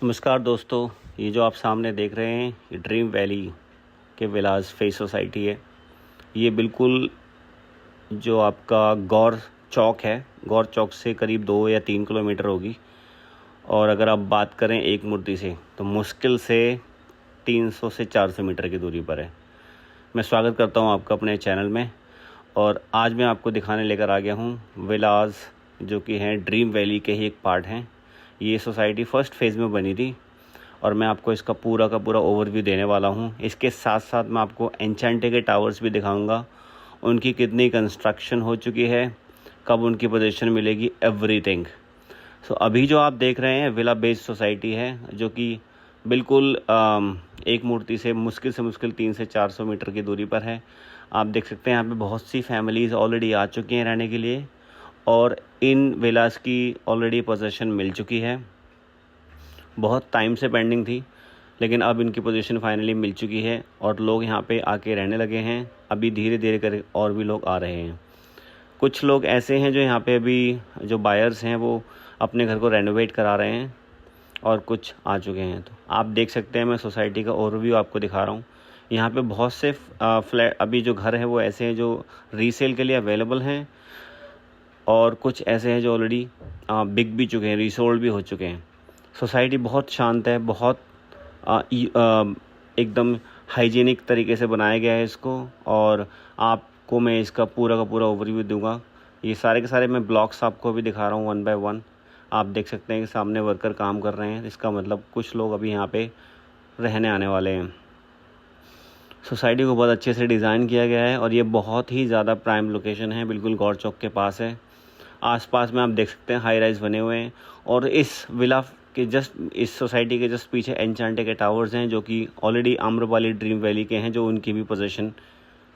नमस्कार दोस्तों, ये जो आप सामने देख रहे हैं ये ड्रीम वैली के विलास फेस सोसाइटी है। ये बिल्कुल जो आपका गौर चौक है, गौर चौक से करीब 2 या 3 किलोमीटर होगी। और अगर आप बात करें एक मूर्ति से तो मुश्किल से 300 से 400 मीटर की दूरी पर है। मैं स्वागत करता हूं आपका अपने चैनल में। और आज मैं आपको दिखाने लेकर आ गया हूं विलास, जो कि हैं ड्रीम वैली के ही एक पार्ट हैं। ये सोसाइटी फर्स्ट फेज़ में बनी थी और मैं आपको इसका पूरा का पूरा ओवरव्यू देने वाला हूं। इसके साथ साथ मैं आपको एन्चेंटे के टावर्स भी दिखाऊंगा, उनकी कितनी कंस्ट्रक्शन हो चुकी है, कब उनकी पोजीशन मिलेगी, एवरीथिंग। सो अभी जो आप देख रहे हैं विला बेस्ड सोसाइटी है, जो कि बिल्कुल एक मूर्ति से मुश्किल 300 से 400 मीटर की दूरी पर है। आप देख सकते हैं यहाँ पे बहुत सी फैमिलीज़ ऑलरेडी आ चुकी हैं रहने के लिए और इन विलास की ऑलरेडी पोजीशन मिल चुकी है। बहुत टाइम से पेंडिंग थी, लेकिन अब इनकी पोजीशन फाइनली मिल चुकी है और लोग यहाँ पे आके रहने लगे हैं। अभी धीरे धीरे कर और भी लोग आ रहे हैं। कुछ लोग ऐसे हैं जो यहाँ पे अभी जो बायर्स हैं वो अपने घर को रेनोवेट करा रहे हैं और कुछ आ चुके हैं। तो आप देख सकते हैं, मैं सोसाइटी का ओवरव्यू आपको दिखा रहा हूँ। यहाँ पे बहुत से फ्लैट अभी जो घर हैं वो ऐसे हैं जो रीसेल के लिए अवेलेबल हैं और कुछ ऐसे हैं जो ऑलरेडी बिक भी चुके हैं, रीसोल्ड भी हो चुके हैं। सोसाइटी बहुत शांत है, बहुत एकदम हाइजीनिक तरीके से बनाया गया है इसको। और आपको मैं इसका पूरा का पूरा ओवरव्यू दूंगा। ये सारे के सारे मैं ब्लॉक्स आपको भी दिखा रहा हूँ 1 बाय 1। आप देख सकते हैं कि सामने वर्कर काम कर रहे हैं, इसका मतलब कुछ लोग अभी यहाँ पे रहने आने वाले हैं। सोसाइटी को बहुत अच्छे से डिज़ाइन किया गया है और ये बहुत ही ज़्यादा प्राइम लोकेशन है, बिल्कुल गौर चौक के पास है। आसपास में आप देख सकते हैं हाई राइज बने हुए हैं और इस विला के जस्ट इस सोसाइटी के जस्ट पीछे एन्चेंटे के टावर्स हैं, जो कि ऑलरेडी आम्रपाली ड्रीम वैली के हैं, जो उनकी भी पोजीशन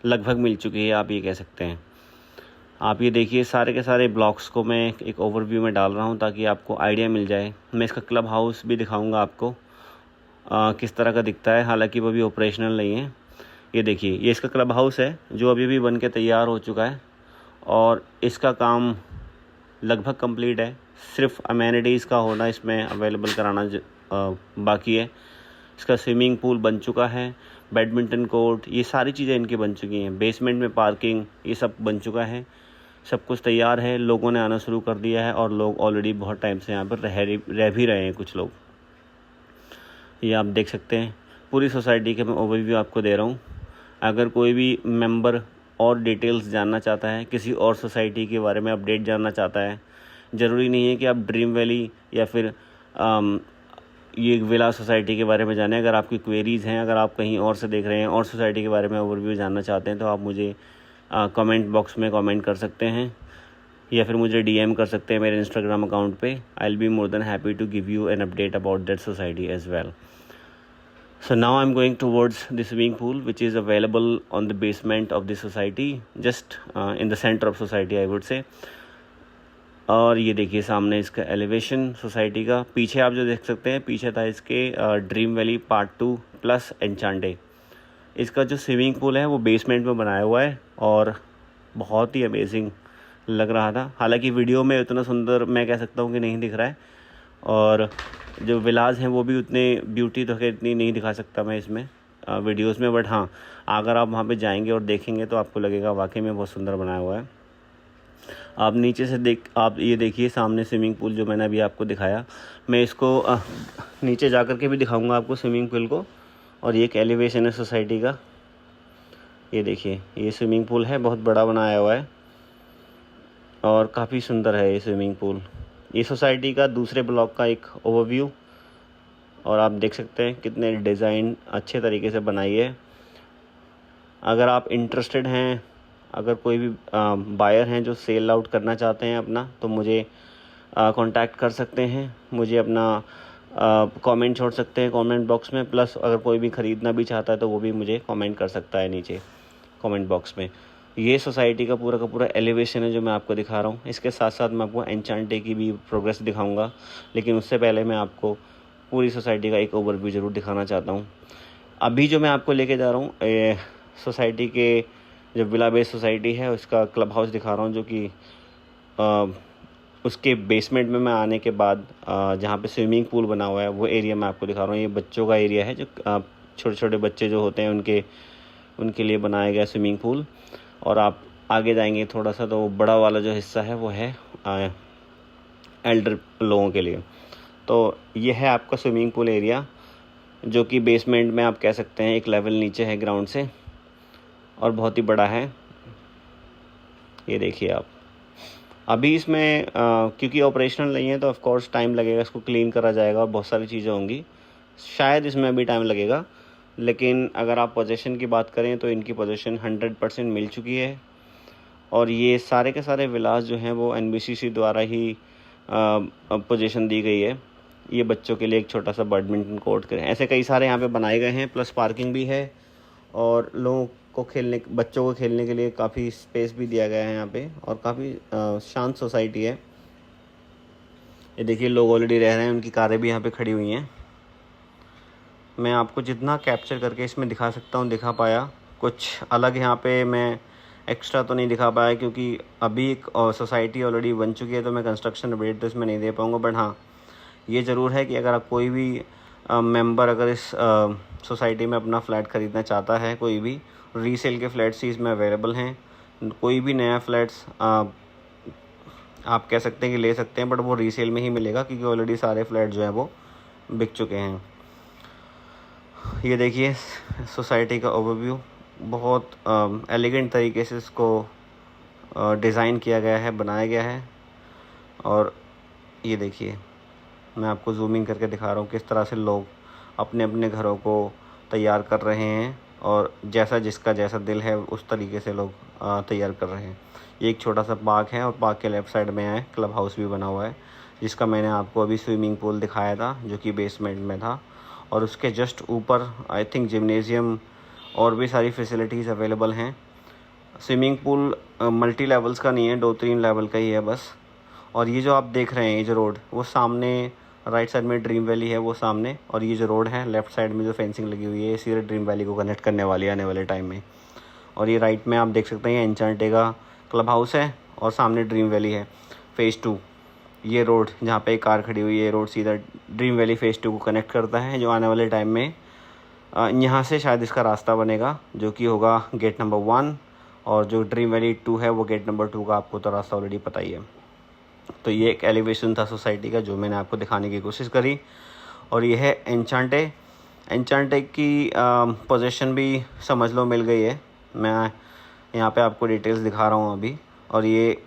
लगभग मिल चुकी है, आप ये कह सकते हैं। आप ये देखिए, सारे के सारे ब्लॉक्स को मैं एक ओवरव्यू में डाल रहा हूँ ताकि आपको आइडिया मिल जाए। मैं इसका क्लब हाउस भी दिखाऊँगा आपको किस तरह का दिखता है, हालांकि वो भी ऑपरेशनल नहीं है। ये देखिए, ये इसका क्लब हाउस है जो अभी भी बन के तैयार हो चुका है और इसका काम लगभग कंप्लीट है। सिर्फ अमेनिटीज़ का होना इसमें अवेलेबल कराना बाकी है। इसका स्विमिंग पूल बन चुका है, बैडमिंटन कोर्ट, ये सारी चीज़ें इनकी बन चुकी हैं। बेसमेंट में पार्किंग, ये सब बन चुका है, सब कुछ तैयार है। लोगों ने आना शुरू कर दिया है और लोग ऑलरेडी बहुत टाइम से यहाँ पर रह भी रहे हैं कुछ लोग। ये आप देख सकते हैं, पूरी सोसाइटी के मैं ओवरव्यू आपको दे रहा हूँ। अगर कोई भी मेंबर और डिटेल्स जानना चाहता है, किसी और सोसाइटी के बारे में अपडेट जानना चाहता है, ज़रूरी नहीं है कि आप ड्रीम वैली या फिर ये विला सोसाइटी के बारे में जानें। अगर आपकी क्वेरीज़ हैं, अगर आप कहीं और से देख रहे हैं और सोसाइटी के बारे में ओवरव्यू जानना चाहते हैं, तो आप मुझे कमेंट बॉक्स में कमेंट कर सकते हैं या फिर मुझे डीएम कर सकते हैं मेरे इंस्टाग्राम अकाउंट पे। I will be more than happy to give you an update about that society as well. So now I'm going towards the swimming pool, which is available on the basement of the society, just in the center of society I would say. और ये देखिए सामने इसका elevation society का। पीछे आप जो देख सकते हैं, पीछे था इसके ड्रीम वैली पार्ट 2 प्लस एन्चेंटे। इसका जो स्विमिंग पूल है वो बेसमेंट में बनाया हुआ है और बहुत ही अमेजिंग लग रहा था। हालांकि वीडियो में उतना सुंदर मैं कह सकता हूँ कि नहीं दिख रहा है, और जो विलास हैं वो भी उतने ब्यूटी तो इतनी नहीं दिखा सकता मैं इसमें वीडियोस में। बट हाँ, अगर आप वहाँ पे जाएंगे और देखेंगे तो आपको लगेगा वाकई में बहुत सुंदर बनाया हुआ है। आप नीचे से आप ये देखिए सामने स्विमिंग पूल जो मैंने अभी आपको दिखाया, मैं इसको नीचे जा कर के भी दिखाऊंगा आपको स्विमिंग पूल को। और ये एक एलिवेशन है सोसाइटी का। ये देखिए, ये स्विमिंग पूल है, बहुत बड़ा बनाया हुआ है और काफ़ी सुंदर है ये स्विमिंग पूल। ये सोसाइटी का दूसरे ब्लॉक का एक ओवरव्यू, और आप देख सकते हैं कितने डिज़ाइन अच्छे तरीके से बनाई है। अगर आप इंटरेस्टेड हैं, अगर कोई भी बायर हैं जो सेल आउट करना चाहते हैं अपना, तो मुझे कांटेक्ट कर सकते हैं। मुझे अपना कमेंट छोड़ सकते हैं कमेंट बॉक्स में। प्लस अगर कोई भी ख़रीदना भी चाहता है तो वो भी मुझे कमेंट कर सकता है नीचे कमेंट बॉक्स में। ये सोसाइटी का पूरा एलिवेशन है जो मैं आपको दिखा रहा हूँ। इसके साथ साथ मैं आपको एन्चेंटे की भी प्रोग्रेस दिखाऊंगा, लेकिन उससे पहले मैं आपको पूरी सोसाइटी का एक ओवरव्यू ज़रूर दिखाना चाहता हूँ। अभी जो मैं आपको लेके जा रहा हूँ सोसाइटी के जो विला बेस्ड सोसाइटी है उसका क्लब हाउस दिखा रहा हूँ, जो कि उसके बेसमेंट में मैं आने के बाद जहाँ पे स्विमिंग पूल बना हुआ है वो एरिया मैं आपको दिखा रहा हूँ। ये बच्चों का एरिया है, जो छोटे छोटे बच्चे जो होते हैं उनके लिए बनाया गया स्विमिंग पूल। और आप आगे जाएंगे थोड़ा सा तो बड़ा वाला जो हिस्सा है वो है एल्डर लोगों के लिए। तो ये है आपका स्विमिंग पूल एरिया, जो कि बेसमेंट में आप कह सकते हैं एक लेवल नीचे है ग्राउंड से, और बहुत ही बड़ा है। ये देखिए आप। अभी इसमें क्योंकि ऑपरेशनल नहीं है तो ऑफ कोर्स टाइम लगेगा, इसको क्लीन करा जाएगा और बहुत सारी चीज़ें होंगी, शायद इसमें अभी टाइम लगेगा। लेकिन अगर आप पोजीशन की बात करें तो इनकी पोजीशन 100% मिल चुकी है। और ये सारे के सारे विलास जो हैं वो NBCC द्वारा ही पोजीशन दी गई है। ये बच्चों के लिए एक छोटा सा बैडमिंटन कोर्ट करें, ऐसे कई सारे यहाँ पे बनाए गए हैं, प्लस पार्किंग भी है और लोगों को बच्चों को खेलने के लिए काफ़ी स्पेस भी दिया गया है यहाँ पे। और काफ़ी शांत सोसाइटी है। ये देखिए लोग ऑलरेडी रह रहे हैं, उनकी कारें भी यहाँ पे खड़ी हुई हैं। मैं आपको जितना कैप्चर करके इसमें दिखा सकता हूँ दिखा पाया। कुछ अलग यहाँ पे मैं एक्स्ट्रा तो नहीं दिखा पाया, क्योंकि अभी एक सोसाइटी ऑलरेडी बन चुकी है, तो मैं कंस्ट्रक्शन अपडेट तो इसमें नहीं दे पाऊँगा। बट हाँ, ये ज़रूर है कि अगर आप कोई भी मेंबर अगर इस सोसाइटी में अपना फ़्लैट ख़रीदना चाहता है, कोई भी रीसेल के फ्लैट्स ही इसमें अवेलेबल हैं। कोई भी नया फ्लैट्स आप कह सकते हैं कि ले सकते हैं, बट वो रीसेल में ही मिलेगा, क्योंकि ऑलरेडी सारे फ्लैट जो हैं वो बिक चुके हैं। ये देखिए सोसाइटी का ओवरव्यू, बहुत एलिगेंट तरीके से इसको डिज़ाइन किया गया है, बनाया गया है। और ये देखिए मैं आपको जूमिंग करके दिखा रहा हूँ किस तरह से लोग अपने अपने घरों को तैयार कर रहे हैं, और जैसा जिसका जैसा दिल है उस तरीके से लोग तैयार कर रहे हैं। ये एक छोटा सा पार्क है और पार्क के लेफ़्ट साइड में है क्लब हाउस भी बना हुआ है, जिसका मैंने आपको अभी स्विमिंग पूल दिखाया था जो कि बेसमेंट में था। और उसके जस्ट ऊपर आई थिंक जिम्नेज़ियम और भी सारी फैसिलिटीज़ अवेलेबल हैं। स्विमिंग पूल मल्टी लेवल्स का नहीं है, 2-3 लेवल का ही है बस। और ये जो आप देख रहे हैं ये जो रोड, वो सामने राइट साइड में ड्रीम वैली है वो सामने, और ये जो रोड है लेफ़्ट साइड में जो फेंसिंग लगी हुई है, ये सीधे ड्रीम वैली को कनेक्ट करने वाली है आने वाले टाइम में। और ये राइट में आप देख सकते हैं एन्चांटेगा क्लब हाउस है और सामने ड्रीम वैली है फ़ेज़ 2। ये रोड जहाँ पे एक कार खड़ी हुई है, ये रोड सीधा ड्रीम वैली फ़ेज़ 2 को कनेक्ट करता है, जो आने वाले टाइम में यहाँ से शायद इसका रास्ता बनेगा, जो कि होगा गेट नंबर 1। और जो ड्रीम वैली 2 है वो गेट नंबर 2 का आपको तो रास्ता ऑलरेडी पता ही है। तो ये एक एलिवेशन था सोसाइटी का जो मैंने आपको दिखाने की कोशिश करी। और ये है एन्चांटे की पोजीशन भी समझ लो मिल गई है। मैं यहाँ पे आपको डिटेल्स दिखा रहा हूँ अभी। और ये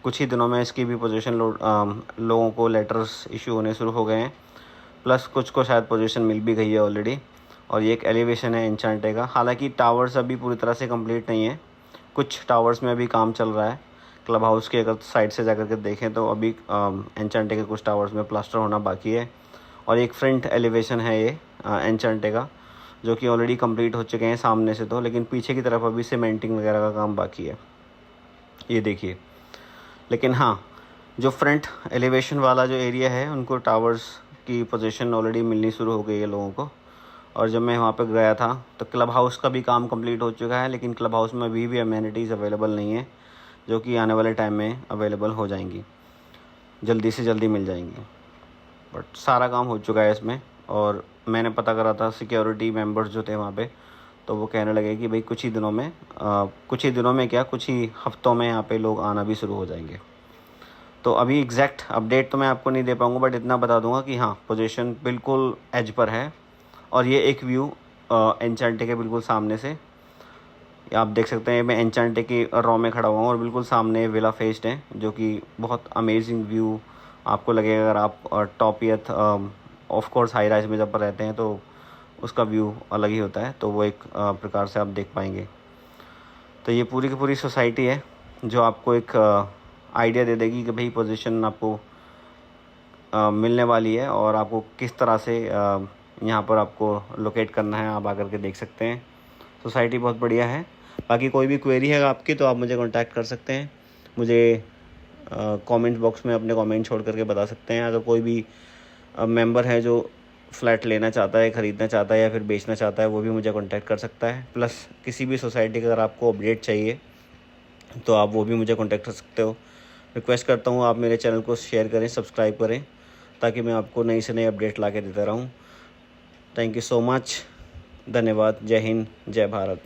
कुछ ही दिनों में इसकी भी पोजीशन लोगों को लेटर्स इशू होने शुरू हो गए हैं, प्लस कुछ को शायद पोजीशन मिल भी गई है ऑलरेडी। और ये एक एलिवेशन है एन्चांटे का। हालांकि टावर्स अभी पूरी तरह से कंप्लीट नहीं है, कुछ टावर्स में अभी काम चल रहा है। क्लब हाउस के अगर साइड से जाकर के देखें तो अभी एन्चांटे के कुछ टावर्स में प्लास्टर होना बाकी है। और एक फ्रंट एलिवेशन है ये एन्चांटे का, जो कि ऑलरेडी कंप्लीट हो चुके हैं सामने से तो, लेकिन पीछे की तरफ अभी सीमेंटिंग वगैरह का काम बाकी है, ये देखिए। लेकिन हाँ, जो फ्रंट एलिवेशन वाला जो एरिया है उनको टावर्स की पोजीशन ऑलरेडी मिलनी शुरू हो गई है लोगों को। और जब मैं वहाँ पर गया था तो क्लब हाउस का भी काम कंप्लीट हो चुका है, लेकिन क्लब हाउस में अभी भी अमेनिटीज़ अवेलेबल नहीं है, जो कि आने वाले टाइम में अवेलेबल हो जाएंगी, जल्दी से जल्दी मिल जाएंगी। बट सारा काम हो चुका है इसमें। और मैंने पता करा था सिक्योरिटी मेंबर्स जो थे वहाँ पे, तो वो कहने लगे कि भाई कुछ ही दिनों में क्या, कुछ ही हफ्तों में यहाँ पे लोग आना भी शुरू हो जाएंगे। तो अभी एग्जैक्ट अपडेट तो मैं आपको नहीं दे पाऊँगा, बट इतना बता दूँगा कि हाँ, पोजीशन बिल्कुल एज पर है। और ये एक व्यू एन्चांटे के बिल्कुल सामने से आप देख सकते हैं। मैं एन्चांटे की रॉ में खड़ा हुआ हूँ और बिल्कुल सामने विला फेस्ड है, जो कि बहुत अमेजिंग व्यू आपको लगेगा अगर आप टॉप या ऑफ कोर्स हाई राइज में जब रहते हैं तो उसका व्यू अलग ही होता है। तो वो एक प्रकार से आप देख पाएंगे। तो ये पूरी की पूरी सोसाइटी है जो आपको एक आइडिया दे देगी कि भाई पोजीशन आपको मिलने वाली है और आपको किस तरह से यहाँ पर आपको लोकेट करना है, आप आकर के देख सकते हैं। सोसाइटी बहुत बढ़िया है। बाकी कोई भी क्वेरी है आपकी तो आप मुझे कांटेक्ट कर सकते हैं, मुझे कमेंट बॉक्स में अपने कमेंट छोड़ करके बता सकते हैं। अगर कोई भी मेंबर है जो फ़्लैट लेना चाहता है, ख़रीदना चाहता है या फिर बेचना चाहता है, वो भी मुझे कांटेक्ट कर सकता है। प्लस किसी भी सोसाइटी का अगर आपको अपडेट चाहिए तो आप वो भी मुझे कांटेक्ट कर सकते हो। रिक्वेस्ट करता हूँ आप मेरे चैनल को शेयर करें, सब्सक्राइब करें, ताकि मैं आपको नई से नई अपडेट ला के देता रहूँ। Thank you so much. धन्यवाद। जय हिंद, जय भारत।